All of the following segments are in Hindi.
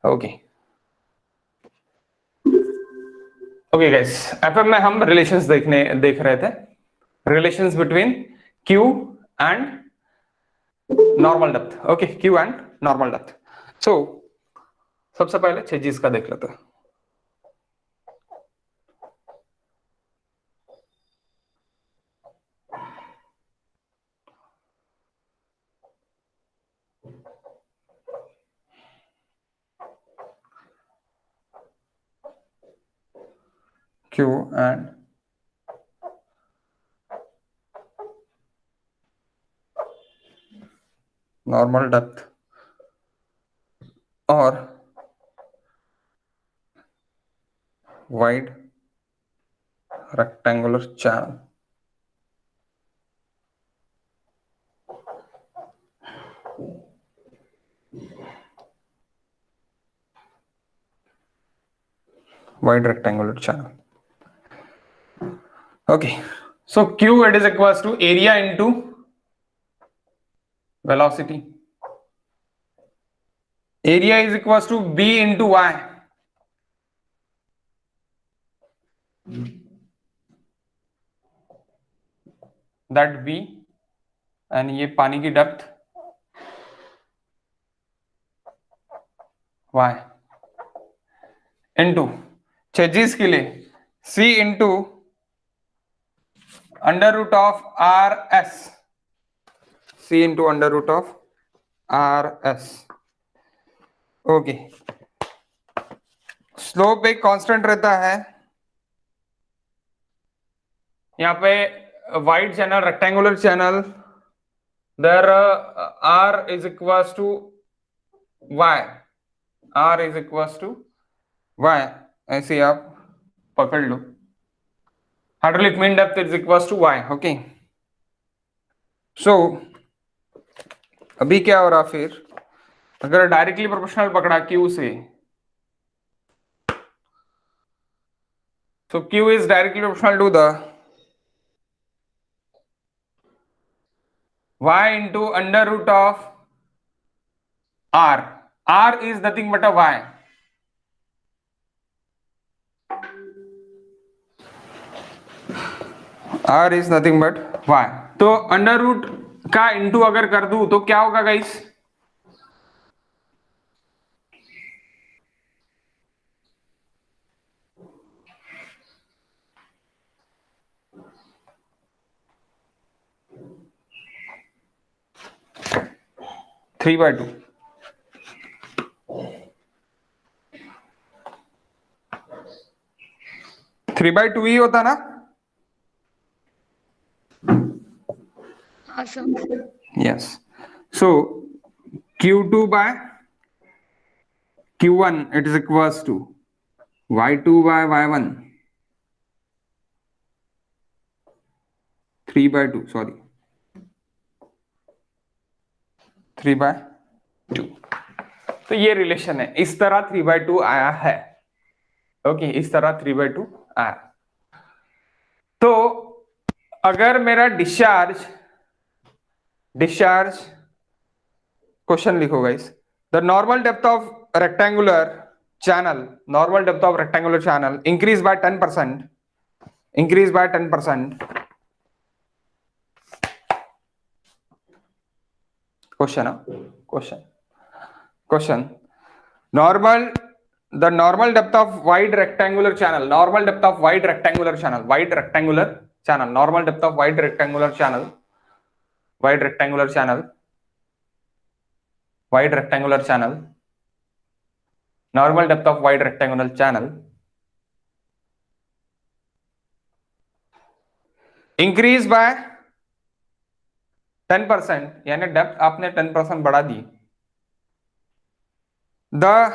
ओके ओके गाइस, एफएम में हम रिलेशंस देख रहे थे, relations between Q and normal depth. Okay, Q and normal depth. So सबसे पहले चेजिस का देख लेते हैं. क्यू एंड नॉर्मल डेप्थ और wide rectangular channel. Wide rectangular channel. Okay, so Q it is equals to area into velocity. Area is equals to B into Y. That B and ये पानी की डेप्थ Y into चेजिस के लिए C into under root of R S. C into under root of R S. Okay, slope एक कांस्टेंट रहता है. यहाँ पे wide channel, rectangular channel, there R is equals to Y. R is equals to Y. ऐसे आप पकड़ लो. Hydraulic mean depth is equals to Y. Okay, so अभी क्या हो रहा फिर, अगर डायरेक्टली प्रोपोर्शनल पकड़ा Q से, so Q is directly proportional to the Y into under root of R. R is nothing but a Y. R is nothing but Y. तो अंडर रूट का इंटू अगर कर दूं तो क्या होगा guys? Three by two. Three by two ही होता ना? Yes. So Q2 by Q1 it is equals to Y2 by Y1. 3 by 2, sorry. 3 by 2. तो ये रिलेशन है, इस तरह 3 by 2 आया है. ओके, इस तरह 3 by 2 आया. तो अगर मेरा डिस्चार्ज क्वेश्चन लिखो guys. The normal depth of rectangular channel, normal depth of rectangular channel increase by 10%, increase by 10%. Question the normal depth of wide rectangular channel, normal depth of wide rectangular channel, normal depth of wide rectangular channel, normal depth of wide rectangular channel increase by 10%, यानी डेप्थ आपने 10% बढ़ा दी. The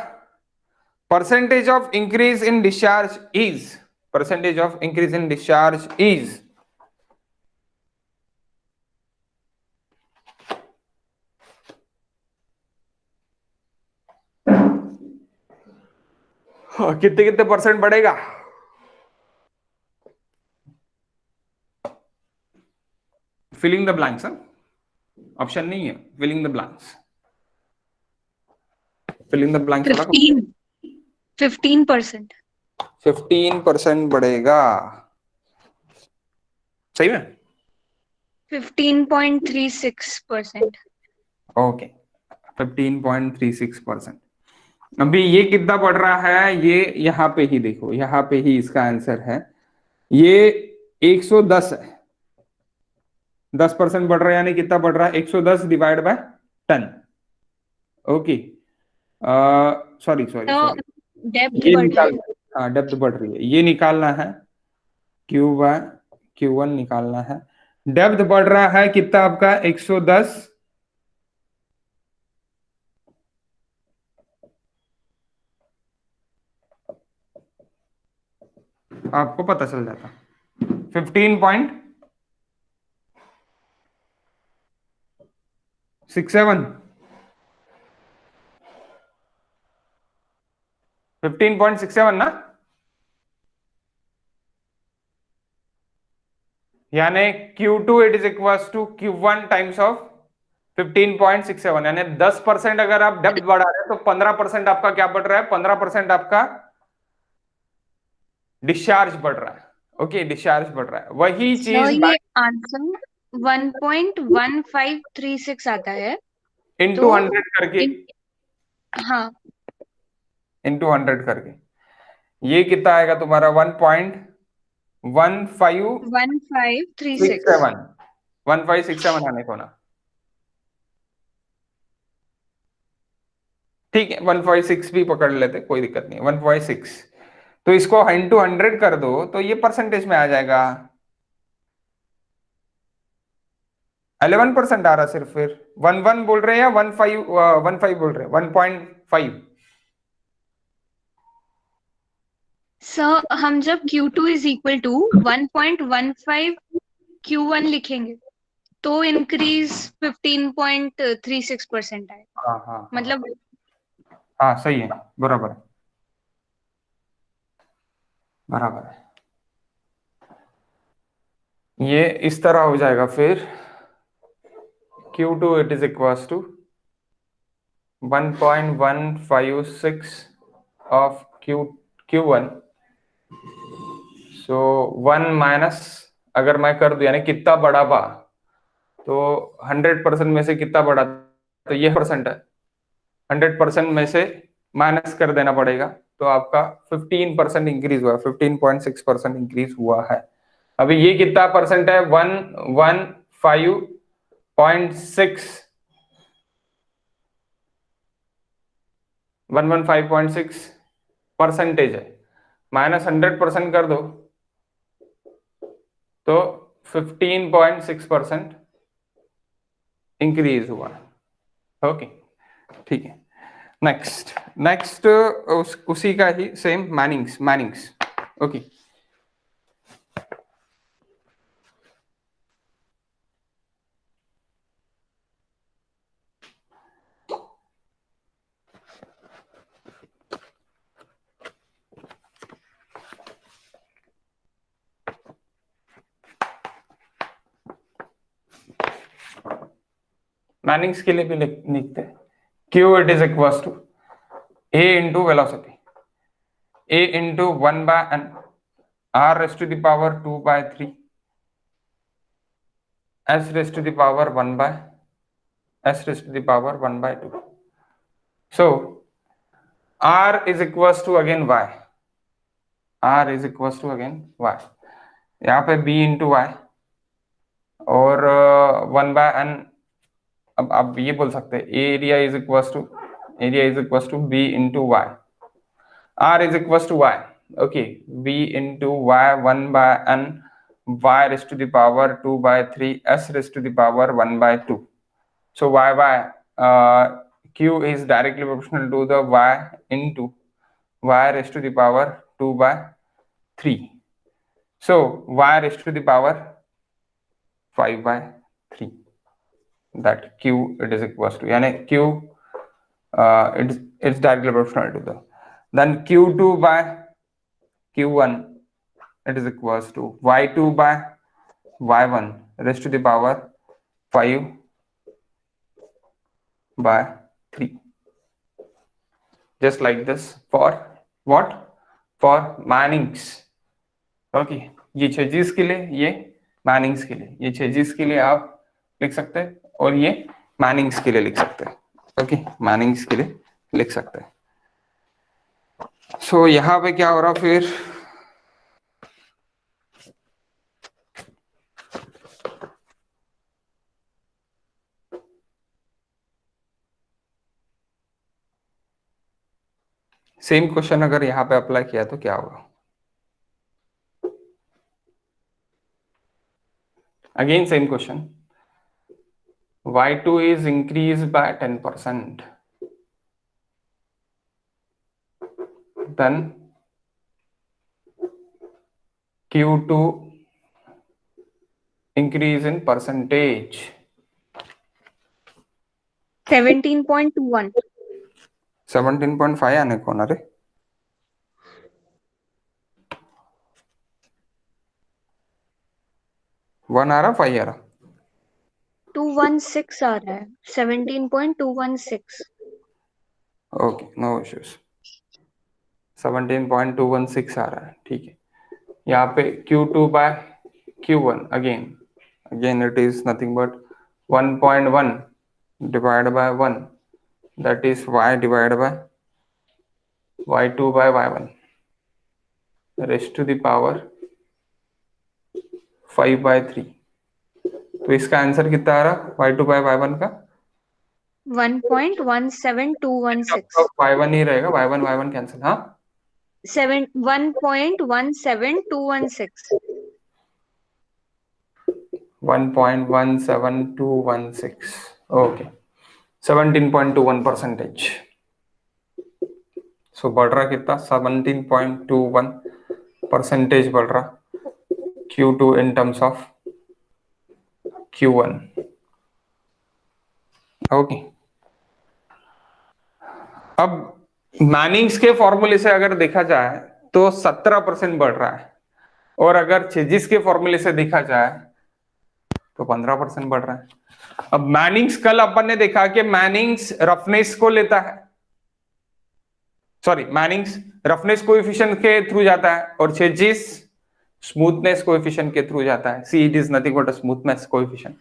percentage of increase in discharge is कितने कितने परसेंट बढ़ेगा? Filling the blanks. ऑप्शन नहीं है, filling the blanks. Fill in the blanks वाला 15%। 15% बढ़ेगा, सही में? 15.36%। ओके, 15.36%। अभी ये कितना बढ़ रहा है, ये यहाँ पे ही देखो, यहाँ पे ही इसका आंसर है। ये 110 है, 10% बढ़ रहा है, यानी कितना बढ़ रहा है? 110 divide by 10। Okay, sorry sorry तो सॉरी, डेप्थ ये बढ़ रहा निकाल, है। हाँ डेप्थ बढ़ रही है, ये निकालना है, क्यू बाय Q1 निकालना है। डेप्थ बढ़ रहा है कितना आपका? 110, आपको पता चल जाता, 15.67, 15.67 ना, यानी Q2 it is equal to Q1 times of 15.67, यानी 10% अगर आप डेप्थ बढ़ा रहे हैं तो 15% आपका क्या बढ़ रहा है? 15% आपका डिस्चार्ज बढ़ रहा है। ओके, डिस्चार्ज बढ़ रहा है, वही तो चीज ये आंसर 1.1536 आता है। इंटू तो 100 करके, हाँ, इंटू 100 करके ये कितना आएगा तुम्हारा? 1.1567, 1536। 1567 आने को ना, ठीक है 1.6 भी पकड़ लेते, कोई दिक्कत नहीं, 1.6। तो इसको इंटू 100 कर दो तो ये परसेंटेज में आ जाएगा, 11% आ रहा सिर्फ। फिर 11 बोल रहे हैं या 15 बोल रहे हैं? 1.5। सर हम जब Q2 is equal to 1.15 Q1 लिखेंगे तो इंक्रीज 15.36% आएगा। हाँ हाँ हाँ मतलब हाँ, सही है, बराबर है, बराबर है। ये इस तरह हो जाएगा फिर, Q2 it is equal to 1.156 of Q1, so 1 minus, अगर मैं कर दूं यानी कितना बड़ा बा, तो 100% में से कितना बड़ा, तो ये परसेंट है, 100% में से माइनस कर देना पड़ेगा, तो आपका 15% इंक्रीज हुआ, 15.6% इंक्रीज हुआ है। अभी ये कितना परसेंट है? 115.6, 115.6% है, माइनस 100% कर दो तो 15.6% इंक्रीज हुआ। ओके, ठीक है। नेक्स्ट नेक्स्ट उसी का ही same, Manning's, Manning's. Okay, Manning's के लिए भी लिखते हैं, Q it is equal to A into velocity, A into 1/n r raised to the power 2/3 s raised to the power 1/s raised to the power 1/2। So r is equal to again y, r is equal to again y, यहाँ पे b इंटू वाई और 1/n। अब आप ये बोल सकते हैं area is equal to, area is equal to B into Y, r is equals to y, okay, b into y 1/n y raised to the power 2/3 s raised to the power 1/2. So q is directly proportional to the y into y raised to the power 2/3. So y raised to the power 5/3, that q it is equals to, यानी q it's directly proportional to the, then q2 by q1 it is equals to y2 by y1 raised to the power 5/3. just like this. For what? For Mannings. Okay, ये चेजिस के लिए, ये मैनिंग्स के लिए, ये चेजिस के लिए आप लिख सकते हैं और ये मैनिंग्स के लिए लिख सकते हैं. ओके, मैनिंग्स के लिए लिख सकते हैं. सो यहाँ पे क्या हो रहा फिर, सेम क्वेश्चन अगर यहाँ पे अप्लाई किया तो क्या होगा. Again same question, y2 is increased by 10%, then q2 increase in percentage. 17.21. 17.5 आने कौन, अरे 1 आ रहा, 5 आ रहा. 216 आ रहा है. 17.216. Okay, no issues. 17.216 आ रहा है, ठीक है. यहाँ पे Q2 by Q1 again it is nothing but 1.1 divided by 1, that is y divided by y2 by y1 raised to the power 5/3. तो इसका आंसर कितना आ रहा y2 by y1 का? 1.17216. y1 ही रहेगा, y1 कैंसिल. हाँ, 1.17216. 1.17216. ओके, 17.21%. सो बढ़ रहा कितना, 17.21% बढ़ रहा Q2 in terms of Q1. Okay, अब मैनिंग्स के फॉर्मूले से अगर देखा जाए तो 17% बढ़ रहा है, और अगर चेजिस के फॉर्मूले से देखा जाए तो 15% बढ़ रहा है. अब मैनिंग्स, कल अपन ने देखा कि मैनिंग्स रफनेस को लेता है, सॉरी मैनिंग्स रफनेस कोएफिशिएंट के थ्रू जाता है, और चेजिस स्मूथनेस कोएफिशिएंट के थ्रू जाता है. C, it is nothing but a smoothness coefficient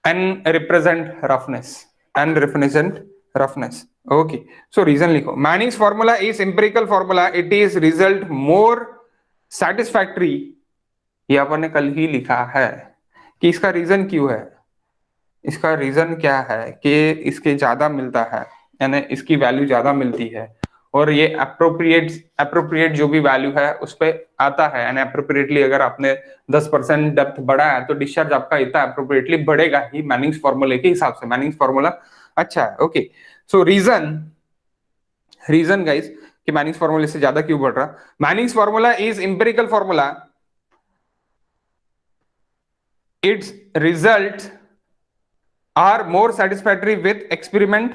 and represent roughness and represent roughness. Okay, so reason लिखो. Manning's formula is empirical formula, it is result more satisfactory. ये अपन ने कल ही लिखा है कि इसका रीजन क्यों है. इसका रीजन क्या है कि इसके ज्यादा मिलता है, यानी इसकी वैल्यू ज्यादा मिलती है, और ये अप्रोप्रिएट जो भी वैल्यू है उस पर आता है. यानी अप्रोप्रिएटली अगर आपने 10% डेप्थ बढ़ा है तो डिस्चार्ज आपका इतना अप्रोप्रिएटली बढ़ेगा ही मैनिंग्स फॉर्मूले के हिसाब से. मैनिंग्स फॉर्मूला अच्छा है. ओके, सो रीजन गाइस कि मैनिंग्स फॉर्मूले से ज्यादा क्यों बढ़ रहा. Manning's formula is empirical formula, it's result are more satisfactory with experiment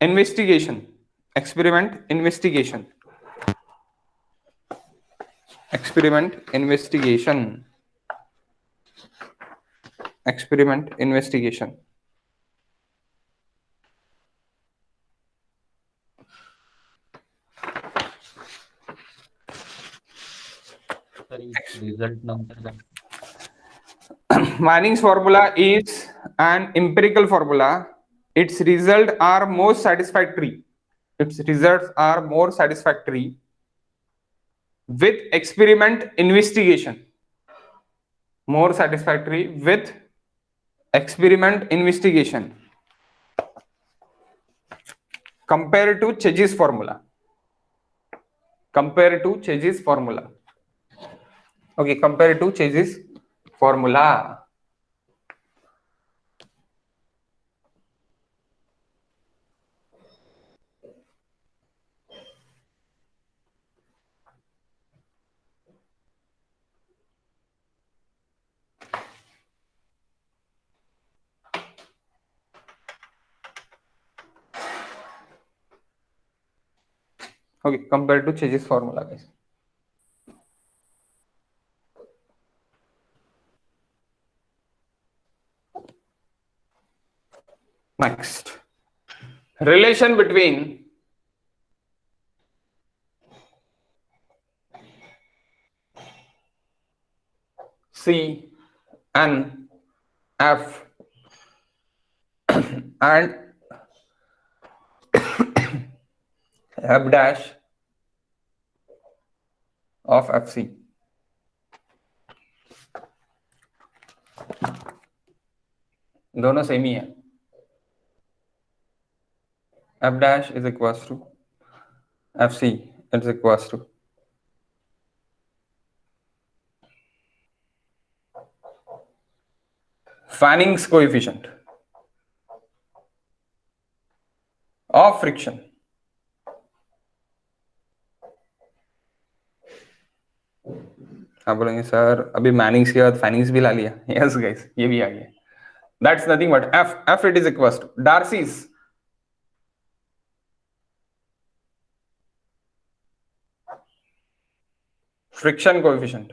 investigation. experiment investigation experiment investigation. result number. Manning's formula is an empirical formula, its results are most satisfactory, its results are more satisfactory with experiment investigation, more satisfactory with experiment investigation compared to Chegis formula. Compared to Chegis formula. Okay, compared to Chegis formula. Okay, compared to Chegis formula, guys. Next, relation between C, N, F, and F dash of FC. दोनों सेम ही है. F dash is equals to FC is equals to Fanning's coefficient of friction आप बोलेंगे सर अभी मैनिंग्स के बाद फैनिंग्स भी ला लिया. यस गाइस, ये भी आ गया. That's nothing but F it is equals to Darcy's friction coefficient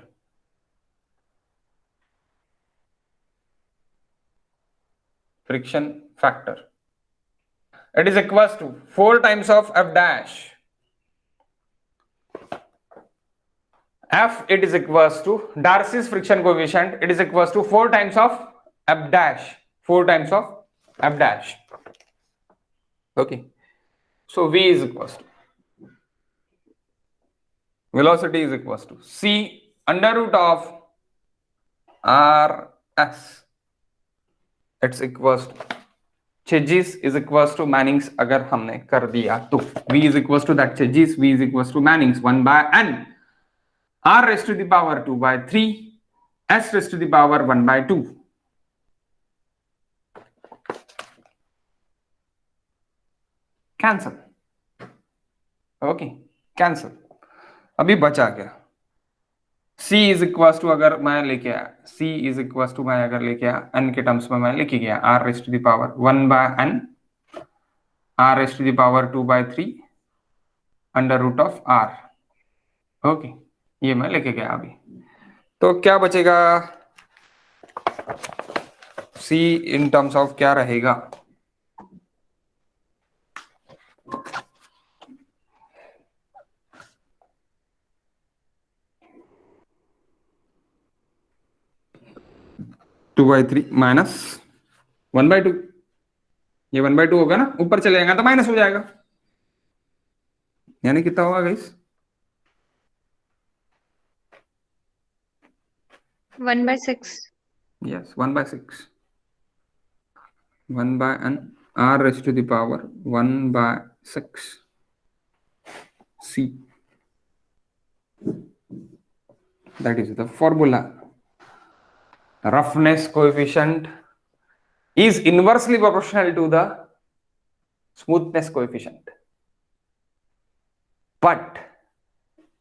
friction factor. It is equals to 4 times of F dash. F it is equals to Darcy's friction coefficient. It is equals to 4 times of F dash. 4 times of F dash. Okay. So V is equals to velocity is equals to C under root of RS. It's equals to changes is equals to Mannings. अगर हमने कर दिया तो V is equals to that changes. V is equals to Mannings 1 by N R raised to the power 2 by 3 S raised to the power 1 by 2. Cancel. Okay, cancel. अभी बचा क्या? C इज इक्वल्स टू अगर मैं लेके आया C इज इक्वल्स टू मैं अगर लेके आया n के टर्म्स में मैं लेके गया R raised to the power 1 by n R raised to the power 2 by 3 under root of R. Okay, ये मैं लेके गया अभी. तो क्या बचेगा? C इन टर्म्स ऑफ क्या रहेगा? Two by three minus 1 by 2. ये 1 बाई 2 होगा ना, ऊपर चले जाएगा तो माइनस हो जाएगा. यानी कितना होगा guys? 1 by 6. Yes, 1 by 6. 1 by n R raised to the power 1 by 6 C. That is the formula. Roughness coefficient is inversely proportional to the smoothness coefficient. But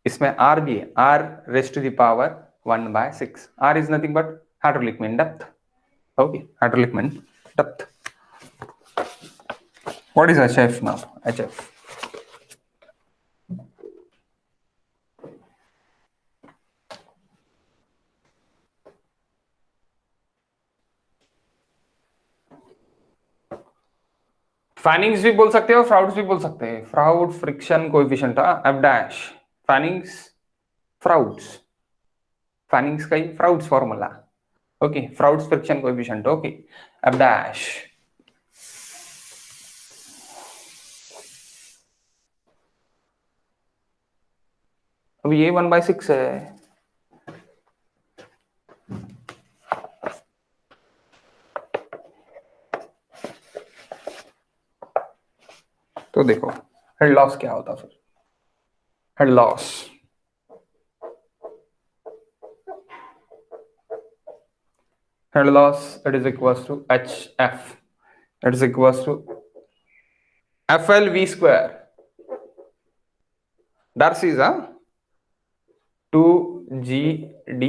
इसमें R भी है, R raised to the power 1 by 6. R is nothing but hydraulic mean depth. Okay, hydraulic mean depth. What is HF now? HF. फैनिंग्स भी बोल सकते हो, फ्राउड्स भी बोल सकते हैं. Froude friction coefficient F dash. Fanning's Froude's. Fanning's का ही Froude's formula. Okay, Froude's friction coefficient. Okay, F dash. अब ये 1 by 6 है. तो देखो हेड लॉस क्या होता फिर. Head loss it is equals to HF. It is equals to FL V square. Darcy's 2GD.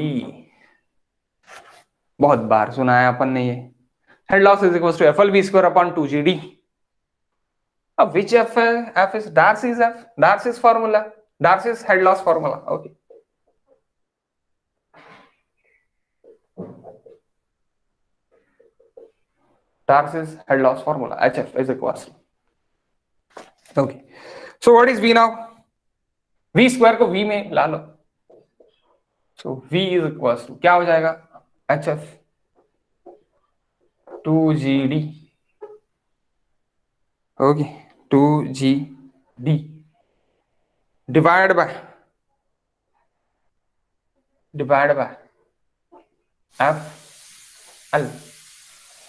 बहुत बार सुना है अपन ने ये. Head loss is equals to FL V square upon 2GD. अब which F है? F is Darcy's F. Darcy's formula. Darcy's head loss formula. Okay. Darcy's head loss formula. HF is equals to. Okay. So what is V now? V square को V में ला लो. So V is equals to क्या हो जाएगा? HF 2GD, okay, 2GD divided by FL,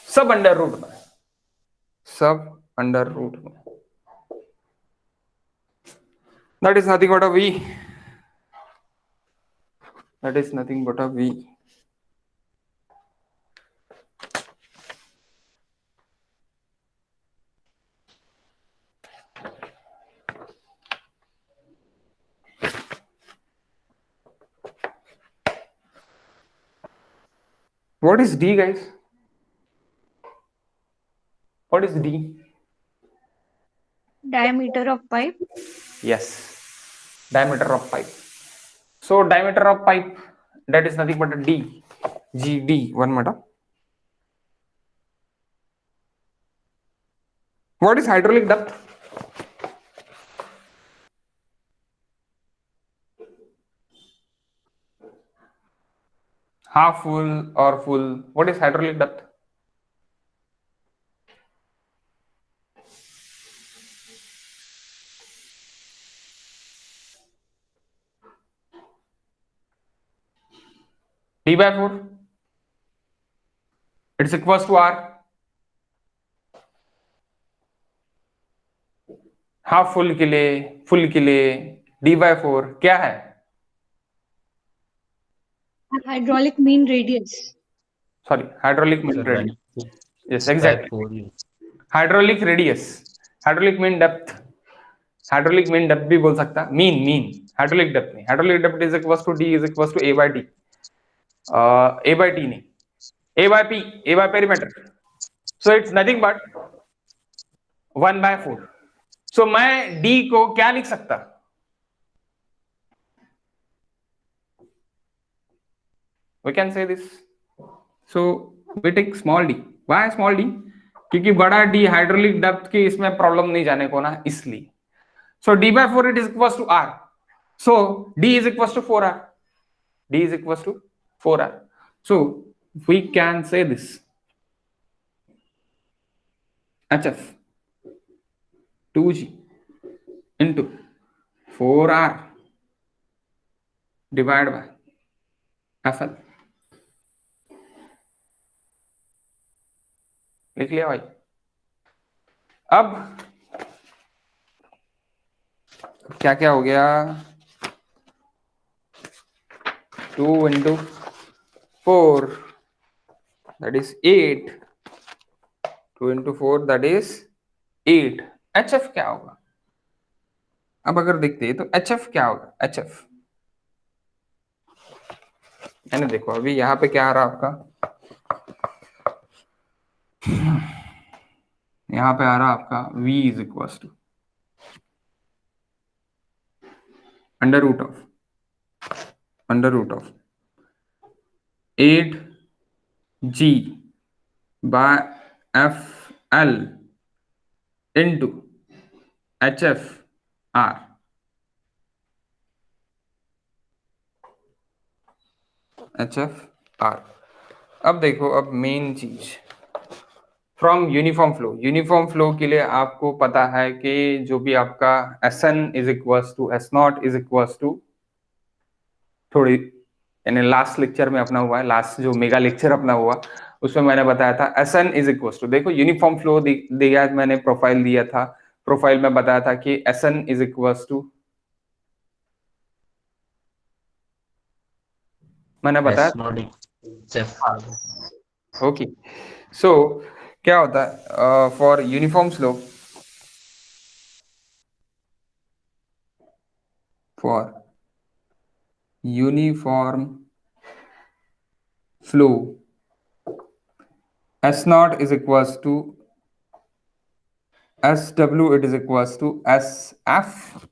सब अंडर रूट में, सब अंडर रूट में, that is nothing but a V, that is nothing but a V. What is D, guys? What is D? Diameter of pipe. Yes, diameter of pipe. So diameter of pipe, that is nothing but a D, GD. One minute. What is hydraulic depth? Half full or full? What is hydraulic depth? D by 4. It's equals to R. Half full के लिए D by 4 क्या है? Hydraulic mean radius. Sorry, hydraulic mean radius. Yes, exactly. Hydraulic radius. Hydraulic mean depth. Hydraulic mean depth भी बोल सकता. Mean. Hydraulic depth नहीं. Hydraulic depth is equals to D is equals to A by T. A by T नहीं. A by P. A by perimeter. So it's nothing but 1 by 4. So मैं D को क्या लिख सकता? We can say this. So we take small d. Why small d? क्योंकि बड़ा d हाइड्रोलिक डेप्थ की इसमें प्रॉब्लम नहीं जाने को ना, इसलिए. So d by 4 it is equals to r. So d is equals to 4r. D is equals to 4r. So we can say this. HF 2g into 4r divided by FL. लिख लिया भाई. अब क्या क्या हो गया? 2 into 4 that is 8. 2 into 4 that is 8. HF क्या होगा? अब अगर देखते हैं तो HF क्या होगा? HF मैंने देखो अभी यहाँ पे क्या आ रहा आपका, यहाँ पे आ रहा आपका V is equals to under root of 8G by FL into HFR. अब देखो, अब मेन चीज फ्रॉम यूनिफॉर्म फ्लो के लिए आपको पता है कि जो भी आपका Sn is equals to S0 is equals to, थोड़ी यानी लास्ट लेक्चर में अपना हुआ है, लास्ट जो मेगा लेक्चर अपना हुआ उसमें मैंने बताया था Sn इज इक्वल्स टू, देखो यूनिफॉर्म फ्लो दिया, मैंने प्रोफाइल दिया था, प्रोफाइल में बताया था कि Sn इज इक्वल्स टू, मैंने बताया. ओके, सो क्या होता है for uniform flow, S0 is equals to SW, it is equals to SF.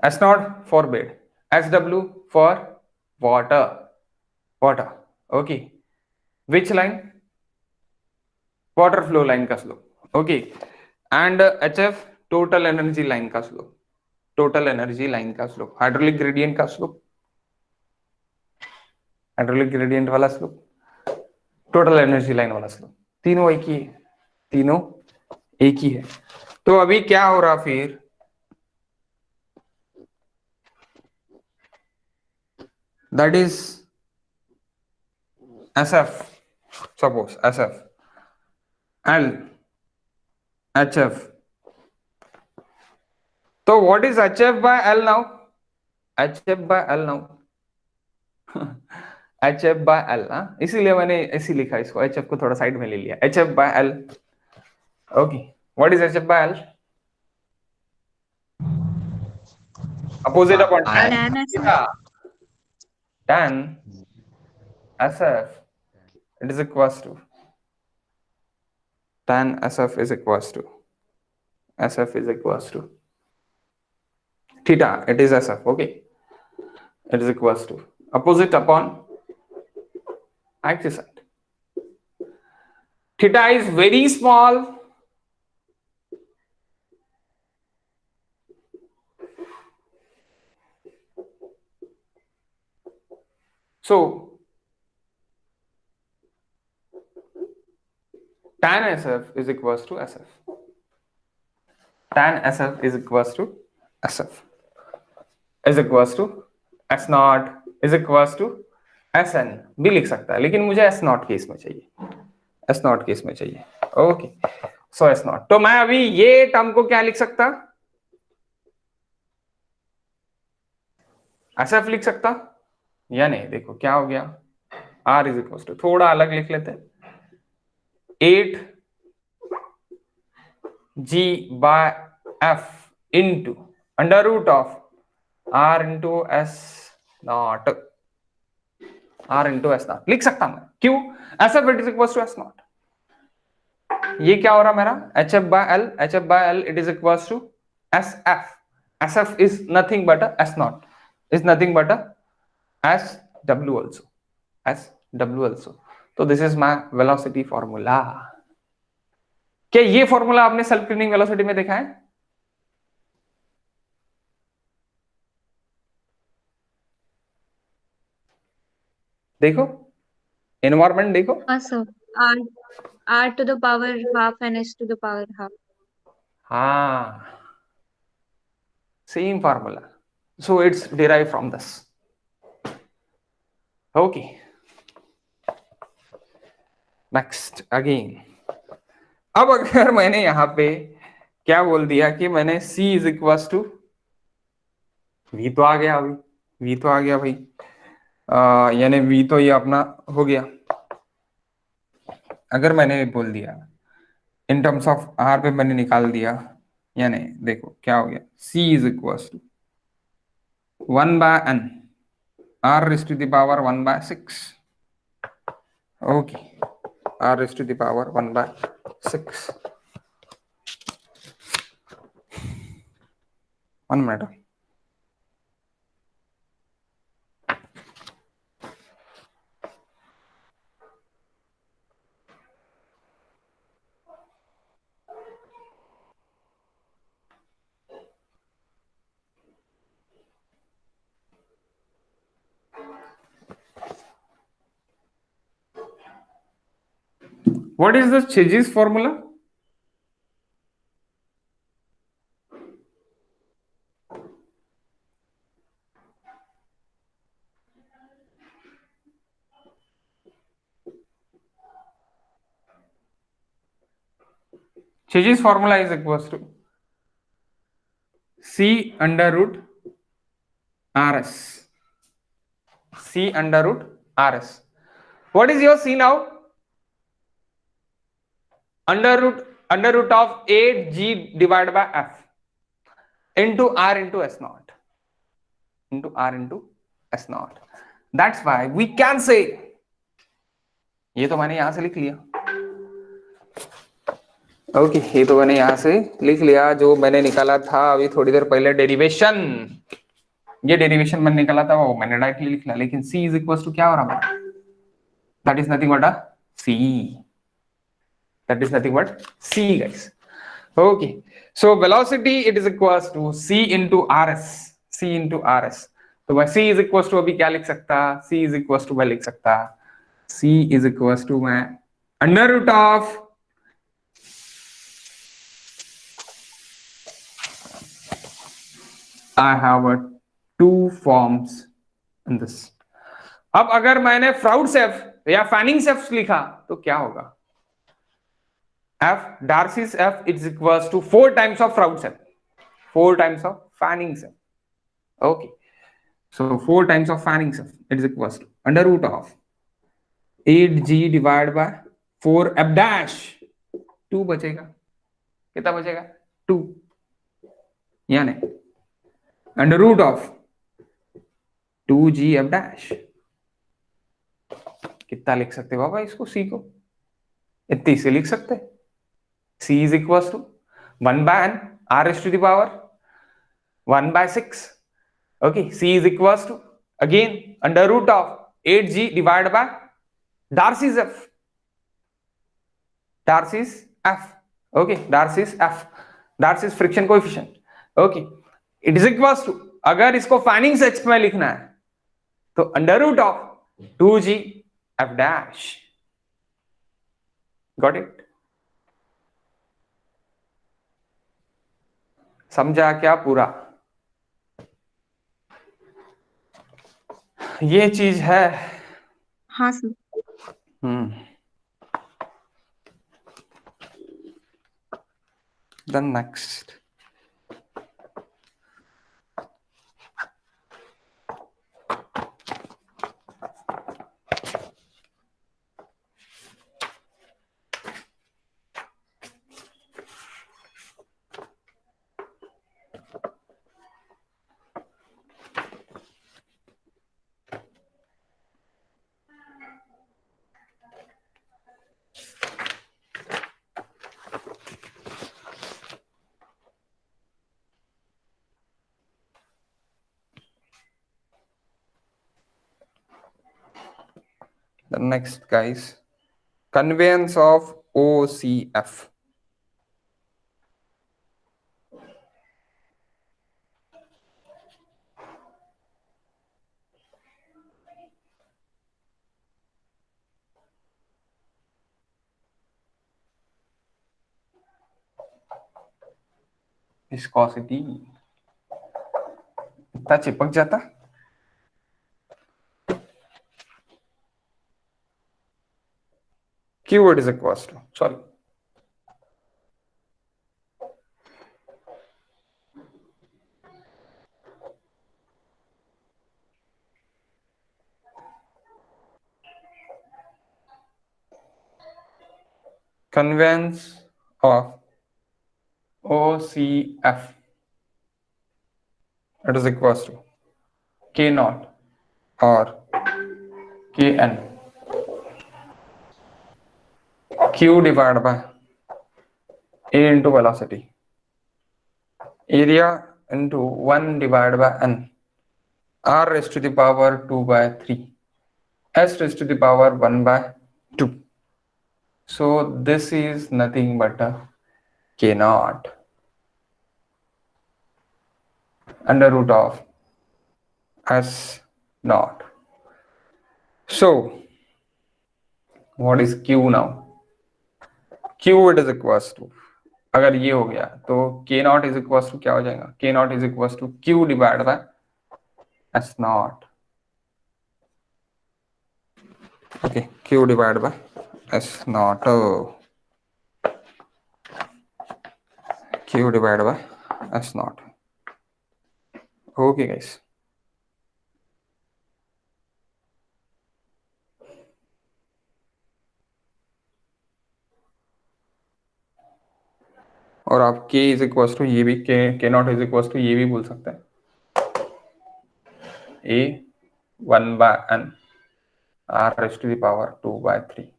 S0 for bed, SW for water. Okay, which line? Water flow line का slope. Okay, and HF total energy line का slope. Hydraulic gradient का slope. हाइड्रोलिक ग्रेडियंट वाला स्लोप, टोटल एनर्जी लाइन वाला स्लोप, तीनों एक ही है, तीनों एक ही है। तो अभी क्या हो रहा फिर, that is SF, suppose SF, L, HF. तो what is HF by L now? HF by L now. HF by L, हाँ, इसीलिए मैंने ऐसे लिखा इसको, HF को थोड़ा साइड में ले लिया, HF by L. Okay, what is HF by L? Opposite upon tan. Tan SF. Yeah. Tan SF, it is equals to, tan SF is equals to, SF is equals to theta, it is SF, okay, it is equals to opposite upon axis side. Theta is very small, so tan SF is equals to SF, tan SF is equals to SF is equals to S naught is equals to SN भी लिख सकता है, लेकिन मुझे S नॉट केस में चाहिए, S नॉट केस में चाहिए, ओके, सो S नॉट। तो मैं अभी ये टर्म को क्या लिख सकता, SF लिख सकता या नहीं? देखो क्या हो गया, R इज इक्वल टू, थोड़ा अलग लिख लेते हैं, 8G/F into under root of R into S naught, R into S naught लिख सकता मैं, क्यों? SF it is equal to S naught. ये क्या हो रहा मेरा, HF by L, HF by L it is equals to SF, SF is nothing but a S naught, is nothing but a SW also, SW also. तो this is my velocity formula. क्या ये फॉर्मूला आपने सेल्फ क्लीनिंग वेलोसिटी में देखा है? देखो एनवायरमेंट देखो, sir. R to the power half and S to the power half. हाँ, same formula, so it's derived from this, okay. Next again, अब अगर मैंने यहाँ पे क्या बोल दिया कि मैंने C is equal to V, तो आ गया, अभी V तो आ गया भाई, यानी V तो ये अपना हो गया। अगर मैंने बोल दिया इन टर्म्स ऑफ R पे मैंने निकाल दिया, यानी देखो क्या हो गया, C is equal to 1/n R raised to the power 1/6, okay, R raised to the power 1/6, 1 minute. What is the Chezy's formula? Chezy's formula is equals to C under root RS, C under root RS. What is your C now? Under root of 8G divided by F into R into S naught, into R into S naught. That's why we can say, ये तो मैंने यहां से लिख लिया, ओके, ये तो मैंने यहां से लिख लिया, जो मैंने निकाला था अभी थोड़ी देर पहले डेरिवेशन, ये डेरिवेशन मैंने निकाला था वो मैंने डायरेक्टली लिख लिया, लेकिन C इज इक्वल टू क्या हो रहा है, that is nothing but a C, that is nothing but C, guys, okay. So velocity it is equals to C into RS, C into RS. तो मैं c इज इक्वल टू अभी क्या लिख सकता, c इज इक्वल टू मैं लिख सकता, c इज इक्वल टू मैं under root of I have a two forms in this. अब अगर मैंने फ्राउड या फैनिंग लिखा तो क्या होगा, f Darcy's f is equals to 4 times of Froude 4 times of fanning okay, so 4 times of fanning it is equals to under root of 8g divided by 4 f dash 2 बचेगा, कितना बचेगा 2, यानी under root of 2g f dash कितना लिख सकते बाबा इसको, c को इतनी से लिख सकते, c is equals to 1 by n r raised to the power 1 by 6. Okay, c is equals to again under root of 8g divided by Darcy's f. Darcy's f. Okay, Darcy's f. Darcy's friction coefficient. Okay, it is equals to, अगर इसको फैनिंग सेक्स में लिखना है तो under root of 2g f dash. Got it? समझा क्या पूरा, ये चीज है। हाँ sir. Then next, guys, conveyance of OCF. Viscosity इतना चिपक जाता, Q is equals to, sorry, conveyance of OCF, it is equals to K naught or Kn Q divided by A into velocity, area into 1 divided by n, r raised to the power 2 by 3, s raised to the power 1 by 2. So this is nothing but a K naught under root of S naught. So what is Q now? Q it is equals to, अगर ये हो गया तो K naught is equals to क्या हो जाएगा, K naught is equals to Q divided by S naught. Okay, Q divided by S naught. Oh. Q divided by S naught. Okay guys, और आप K इज इक्वल टू ये भी K naught is equal to ये भी बोल सकते हैं, A 1 by n r raised to the power 2 by 3.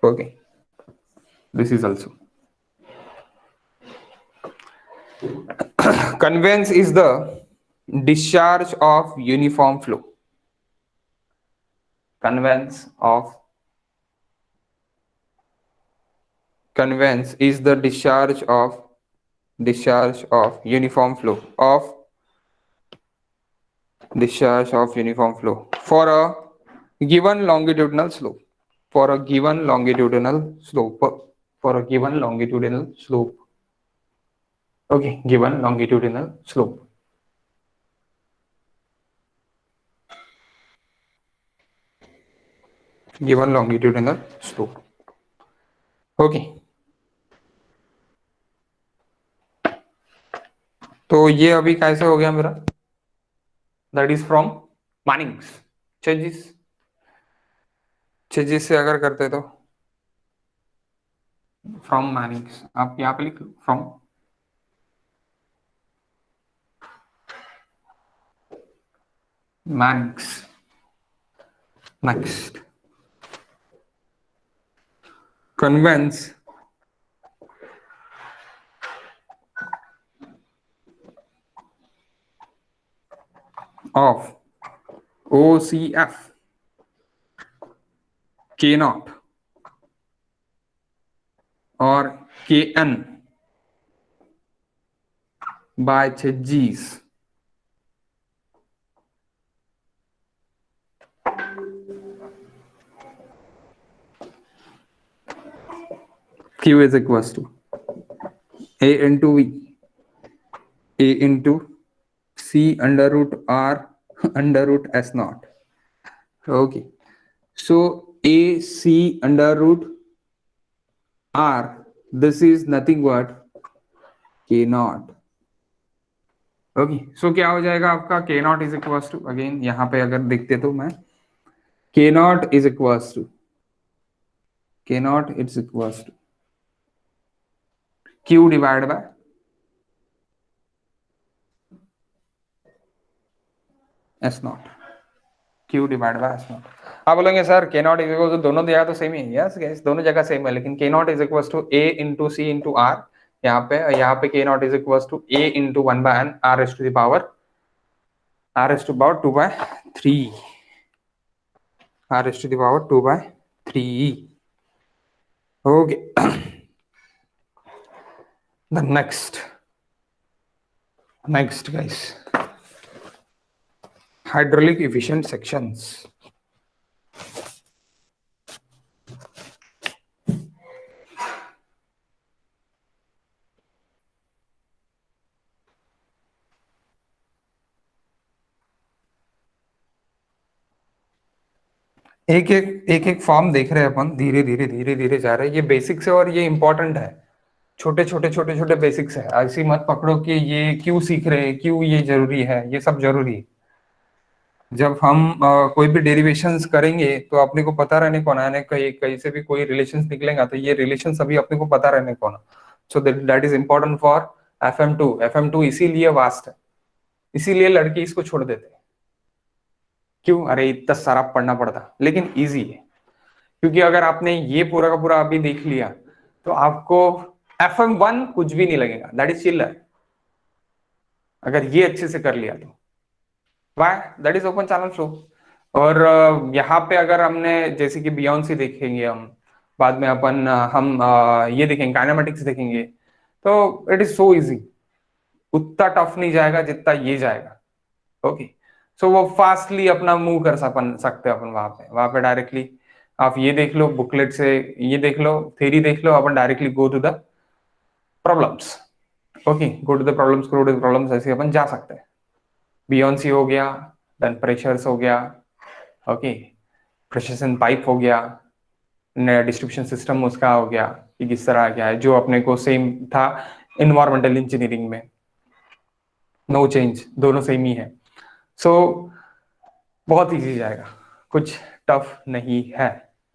Okay, this is also conveyance is the discharge of uniform flow. Conveyance is the discharge of discharge of uniform flow for a given longitudinal slope for a given longitudinal slope okay, given longitudinal slope. Given longitudinal slope. Okay. तो ये अभी कैसे हो गया मेरा? That is from Manning's. Chezy's से अगर करते तो फ्रॉम मानिंग्स आप यहाँ पे लिख लो from Manning's. Next, conveys of OCF K naught or Kn by G's Q is equals to A into V A into C under root R under root S naught. Okay, so AC under root R, this is nothing but K naught. Okay, so क्या हो जाएगा आपका K naught is equals to, again यहाँ पे अगर देखते तो मैं K naught is equals to Q divide by S naught. Q divide by S naught. आप बोलेंगे sir K naught is equal to, दोनों दिया तो सेम ही है. यस गाइस, दोनों जगह सेम है, लेकिन K naught is equals to A into C into R. यहाँ पे K naught is equals to A into 1 by n R is to the power 2 by 3. R is to the power 2 by 3. Okay. The next guys, hydraulic efficient sections. एक फॉर्म देख रहे हैं अपन, धीरे धीरे जा रहे हैं. ये बेसिक्स है और ये इंपॉर्टेंट है. छोटे बेसिक्स है. ऐसी मत पकड़ो कि ये क्यों सीख रहे हैं, क्यों ये जरूरी है. ये सब जरूरी है. जब हम कोई भी डेरिवेशंस करेंगे तो अपने को पता रहने को ना, कहीं से भी कोई रिलेशंस निकलेगा तो ये रिलेशन सभी अपने को पता रहने को ना. So that is important for FM2. इसीलिए वास्ट है, इसीलिए लड़के इसको छोड़ देते हैं. क्यों? अरे इतना सारा पढ़ना पड़ता, लेकिन इजी है. क्योंकि अगर आपने ये पूरा का पूरा अभी देख लिया तो आपको FM1 कुछ भी नहीं लगेगा. दैट इज चिल्लर. अगर ये अच्छे से कर लिया तो Y, that is open channel flow. और यहाँ पे अगर हमने जैसे कि बियॉन्सी देखेंगे हम बाद में, हम ये देखेंगे, काइनेमेटिक्स देखेंगे, तो इट इज सो इजी. उतना टफ नहीं जाएगा जितना ये जाएगा. ओके, सो वो फास्टली अपना मूव कर सकते हैं अपन. वहां पे डायरेक्टली आप ये देख लो, बुकलेट से ये देख लो, थ्योरी देख लो, अपन directly go to the problems. Okay, go to the problems ऐसे अपन जा सकते हैं. बियॉन्सी हो गया, देन प्रेशर्स हो गया. ओके, प्रेशर्स इन पाइप हो गया, डिस्ट्रीब्यूशन सिस्टम उसका हो गया कि किस तरह क्या है, जो अपने को सेम था इन्वायरमेंटल इंजीनियरिंग में. नो चेंज, दोनों सेम ही है. सो बहुत इजी जाएगा, कुछ टफ नहीं है.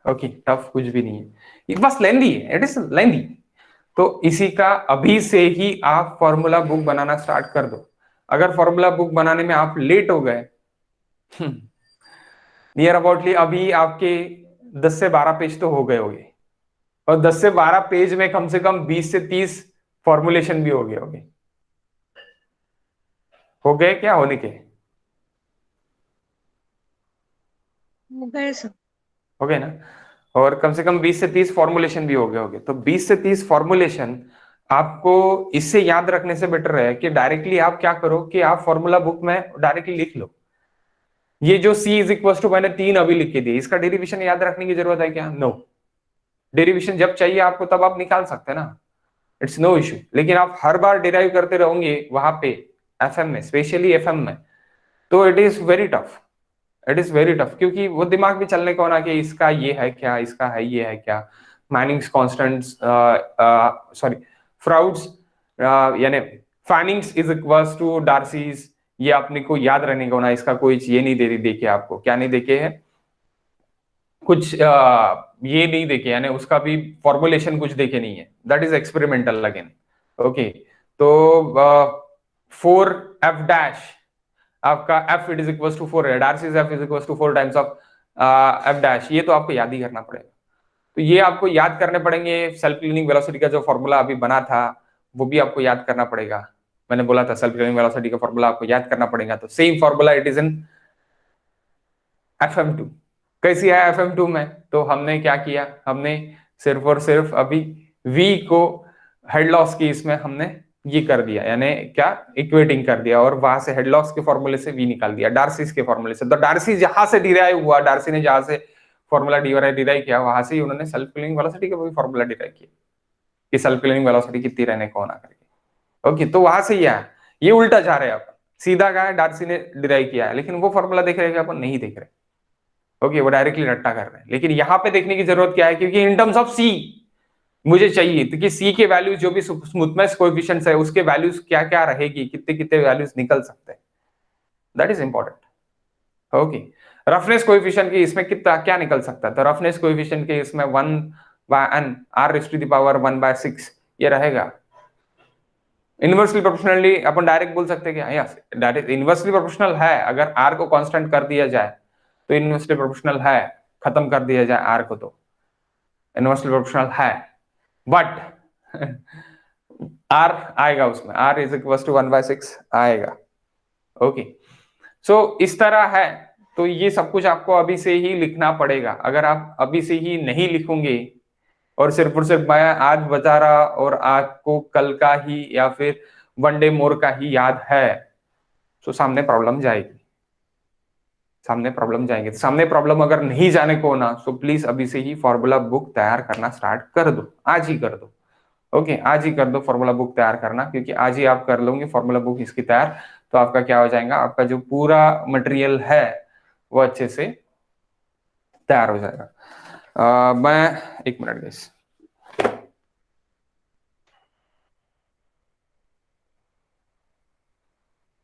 ओके, टफ कुछ भी नहीं है, बस लेंदी है. It is lengthy. तो इसी का अभी से ही आप फॉर्मूला बुक बनाना स्टार्ट कर दो. अगर फॉर्मूला बुक बनाने में आप लेट हो गए, नियर अबाउटली अभी आपके 10 से 12 पेज तो हो गए होंगे, और 10 से 12 पेज में कम से कम 20 से 30 फॉर्मुलेशन भी हो गए होंगे. हो गए क्या? होने के हो गए ना. और कम से कम 20 से 30 फॉर्मुलेशन भी हो गए होंगे. तो 20 से 30 फॉर्मुलेशन आपको इससे याद रखने से बेटर है कि डायरेक्टली आप क्या करो कि आप फॉर्मूला बुक में डायरेक्टली लिख लो। ये जो c इज इक्वल टू मैंने 3 अभी लिख के दिए, इसका डेरिवेशन याद रखने की जरूरत है क्या? नो। डेरिवेशन जब चाहिए आपको तब आप निकाल सकते हैं ना, इट्स नो इश्यू। लेकिन आप हर बार डिराइव करते रहोगे वहां पे एफएम में, स्पेशली एफएम में, तो it is very tough, it is very tough, क्योंकि वो दिमाग भी चलने को ना कि इसका ये है क्या, इसका है ये है क्या, मैनिंग्स कॉन्स्टेंट्स, सॉरी फ्राउड्स, यानी फैनिंग्स इज इक्वल्स टू डार्सीज, ये अपने को याद रहने को ना, इसका कोई ये नहीं दे देखे आपको, क्या नहीं देखे है, कुछ ये नहीं देखे, यानी उसका भी फॉर्मुलेशन कुछ देखे नहीं है, that is experimental again. Okay, तो 4f डैश आपका f it is equal to 4 है, Darcy's f is equal to 4 times of f dash, ये तो आपको याद ही करना पड़ेगा। तो ये आपको याद करने पड़ेंगे। सेल्फ क्लीनिंग वेलोसिटी का जो फॉर्मूला अभी बना था वो भी आपको याद करना पड़ेगा। मैंने बोला था सेल्फ क्लीनिंग वेलोसिटी का फॉर्मूला आपको याद करना पड़ेगा, तो same formula it is in FM2। कैसी है FM2 में? तो हमने क्या किया, हमने सिर्फ और सिर्फ अभी V को हेड लॉस की इसमें हमने ये कर दिया, यानी क्या, इक्वेटिंग कर दिया, और वहां से हेड लॉस के फॉर्मूले से V निकाल दिया डार्सीज के फॉर्मूले से। तो डार्सी जहां से डिराइव हुआ, डार्सी ने जहां से फॉर्मूला डिराइव किया, वहां से ही उन्होंने सेल्फ क्लीनिंग वेलोसिटी का भी फॉर्मूला डिराइव किया कि सेल्फ क्लीनिंग वेलोसिटी कितनी रहने को ना करके। ओके, तो वहां से ये उल्टा जा रहे हैं अपन, सीधा कहा है डार्सी ने डिराइव किया है, लेकिन वो फॉर्मूला देख रहे हैं अपन नहीं देख रहे। ओके, वो डायरेक्टली रट्टा कर रहे हैं। लेकिन यहां पे देखने की जरूरत क्या है, क्योंकि इन टर्म्स ऑफ सी मुझे चाहिए तो कि सी के वैल्यूज जो भी स्मूथनेस कोएफिशिएंट्स है उसके वैल्यूज क्या क्या रहेगी, कितने कितने वैल्यूज निकल सकते हैं, that is important. Okay, roughness coefficient की इसमें कितना क्या निकल सकता है, तो रफनेस कोएफिशिएंट के इसमें 1/n r⁻⁴ ये रहेगा। इनवर्सली प्रोपोर्शनली अपन डायरेक्ट बोल सकते हैं क्या? यस, डायरेक्ट इनवर्सली प्रोपोर्शनल है। अगर r को कांस्टेंट कर दिया जाए तो इनवर्सली प्रोपोर्शनल है, खत्म कर दिया जाए r को तो इनवर्सली प्रोपोर्शनल है, बट r आएगा उसमें, r इज इक्वल टू 1/6 आएगा। ओके, सो इस तरह है। तो ये सब कुछ आपको अभी से ही लिखना पड़ेगा। अगर आप अभी से ही नहीं लिखोगे और सिर्फ मैं आज बता रहा और आपको कल का ही या फिर वन डे मोर का ही याद है, तो सामने प्रॉब्लम जाएगी, सामने प्रॉब्लम जाएंगे। तो सामने प्रॉब्लम अगर नहीं जाने को ना, तो प्लीज अभी से ही फॉर्मूला बुक तैयार करना स्टार्ट कर दो, आज ही कर दो। ओके, आज ही कर दो फॉर्मूला बुक तैयार करना, क्योंकि आज ही आप कर लोगे फॉर्मूला बुक इसकी तैयार, तो आपका क्या हो जाएगा, आपका जो पूरा मटेरियल है वो अच्छे से तैयार हो जाएगा। मैं एक मिनट गाइस।